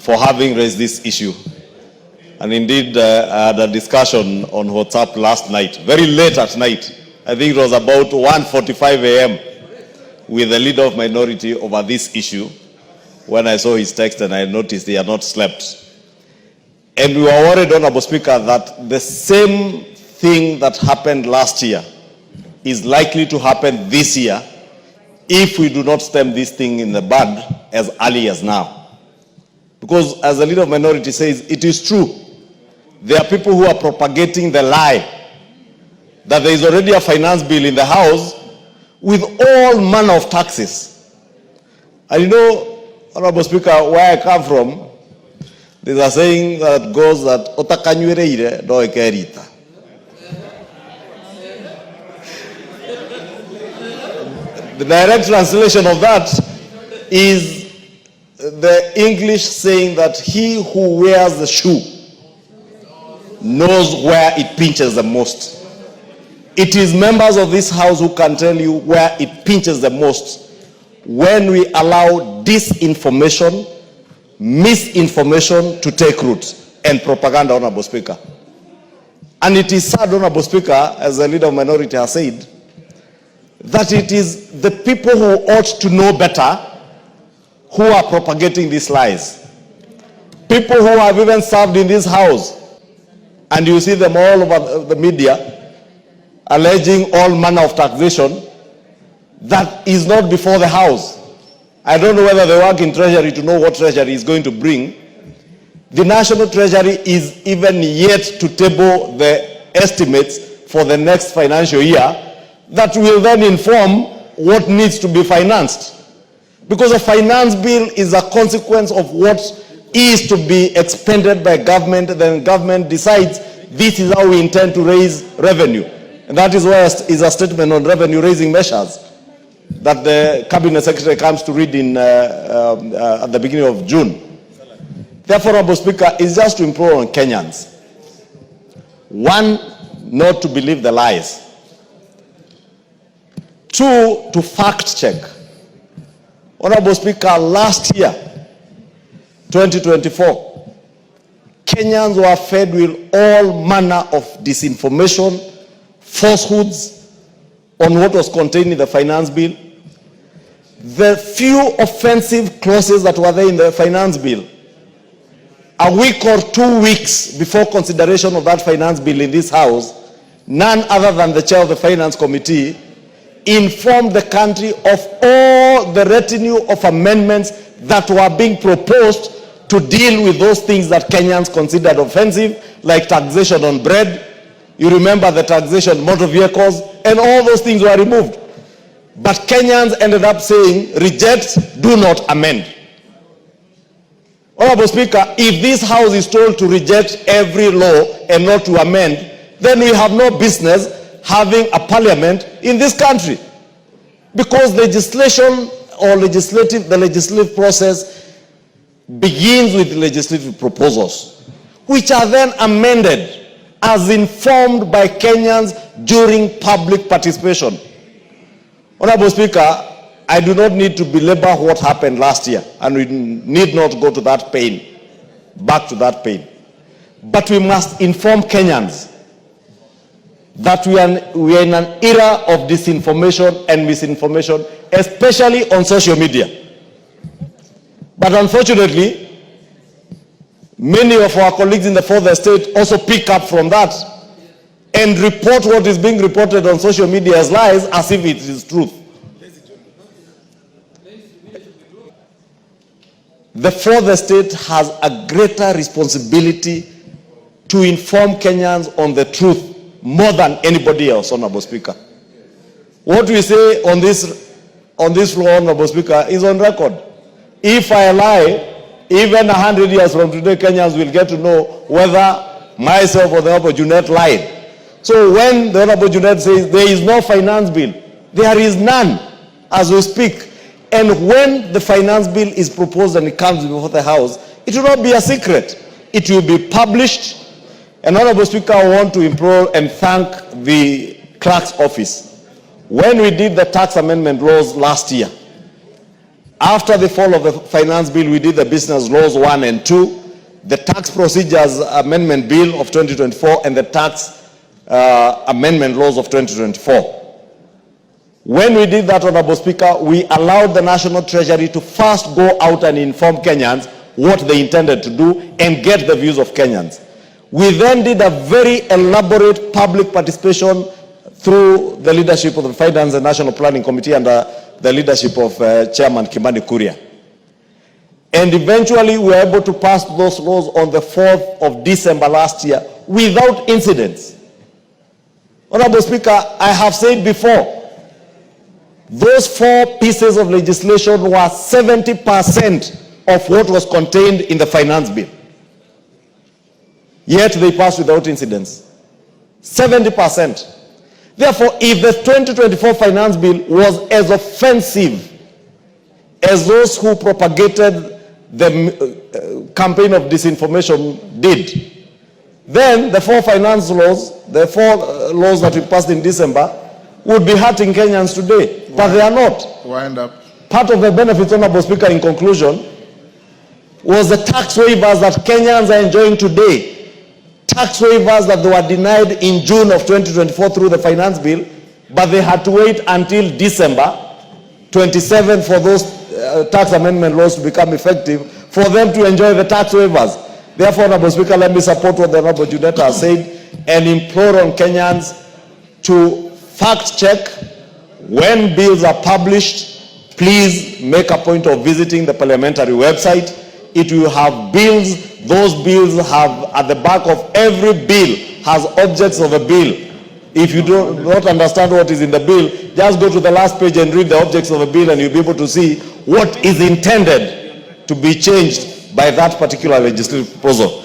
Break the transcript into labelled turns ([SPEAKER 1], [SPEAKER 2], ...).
[SPEAKER 1] for having raised this issue. And indeed, I had a discussion on WhatsApp last night, very late at night. I think it was about 1:45 a.m. with the leader of minority over this issue, when I saw his text and I noticed he had not slept. And we were worried, Honorable Speaker, that the same thing that happened last year is likely to happen this year if we do not stem this thing in the bud as early as now. Because as the leader of minority says, it is true. There are people who are propagating the lie that there is already a finance bill in the House with all manner of taxes. And you know, Honorable Speaker, where I come from, there's a saying that goes that otakanywereire do ekerita. The direct translation of that is the English saying that he who wears the shoe knows where it pinches the most. It is members of this House who can tell you where it pinches the most when we allow disinformation, misinformation to take root, and propaganda, Honorable Speaker. And it is sad, Honorable Speaker, as the leader of minority has said, that it is the people who ought to know better who are propagating these lies. People who have even served in this House, and you see them all over the media, alleging all manner of taxation that is not before the House. I don't know whether they work in Treasury to know what Treasury is going to bring. The National Treasury is even yet to table the estimates for the next financial year that will then inform what needs to be financed. Because a finance bill is a consequence of what is to be expended by government, then government decides this is how we intend to raise revenue. And that is why is a statement on revenue raising measures that the Cabinet Secretary comes to read in at the beginning of June. Therefore, Honorable Speaker, is just to implore on Kenyans. One, not to believe the lies. Two, to fact check. Honorable Speaker, last year, 2024, Kenyans were fed with all manner of disinformation, falsehoods on what was contained in the finance bill. The few offensive clauses that were there in the finance bill, a week or 2 weeks before consideration of that finance bill in this House, none other than the chair of the Finance Committee informed the country of all the retinue of amendments that were being proposed to deal with those things that Kenyans considered offensive, like taxation on bread. You remember the taxation on motor vehicles, and all those things were removed. But Kenyans ended up saying, reject, do not amend. Honorable Speaker, if this House is told to reject every law and not to amend, then we have no business having a parliament in this country. Because legislation or the legislative process begins with legislative proposals, which are then amended as informed by Kenyans during public participation. Honorable Speaker, I do not need to belabor what happened last year, and we need not go to that pain, back to that pain. But we must inform Kenyans that we are in an era of disinformation and misinformation, especially on social media. But unfortunately, many of our colleagues in the fourth estate also pick up from that and report what is being reported on social media as lies as if it is truth. The fourth estate has a greater responsibility to inform Kenyans on the truth more than anybody else, Honorable Speaker. What we say on this floor, Honorable Speaker, is on record. If I lie, even 100 years from today, Kenyans will get to know whether myself or the Honorable Junet lied. So when the Honorable Junet says there is no finance bill, there is none as we speak. And when the finance bill is proposed and it comes before the House, it will not be a secret. It will be published. And Honorable Speaker, I want to implore and thank the clerk's office. When we did the tax amendment laws last year, After the fall of the finance bill, we did the business laws 1 and 2, the tax procedures amendment bill of 2024, and the tax amendment laws of 2024. When we did that, Honorable Speaker, we allowed the National Treasury to first go out and inform Kenyans what they intended to do and get the views of Kenyans. We then did a very elaborate public participation through the leadership of the Finance and National Planning Committee under the leadership of Chairman Kimani Kuria. And eventually we were able to pass those laws on the 4th of December last year without incidents. Honorable Speaker, I have said before, those 4 pieces of legislation were 70% of what was contained in the finance bill. Yet they passed without incidents. 70%. Therefore, if the 2024 finance bill was as offensive as those who propagated the campaign of disinformation did, then the 4 finance laws, the 4 laws that we passed in December, would be hurting Kenyans today, but they are not.
[SPEAKER 2] Wind up.
[SPEAKER 1] Part of the benefits, Honorable Speaker, in conclusion, was the tax waivers that Kenyans are enjoying today. Tax waivers that they were denied in June of 2024 through the finance bill, but they had to wait until December 27 for those tax amendment laws to become effective, for them to enjoy the tax waivers. Therefore, Honorable Speaker, let me support what the Honorable Judetta has said and implore on Kenyans to fact check when bills are published. Please make a point of visiting the parliamentary website. It will have bills. Those bills have, at the back of every bill, has objects of a bill. If you do not understand what is in the bill, just go to the last page and read the objects of a bill, and you'll be able to see what is intended to be changed by that particular legislative proposal.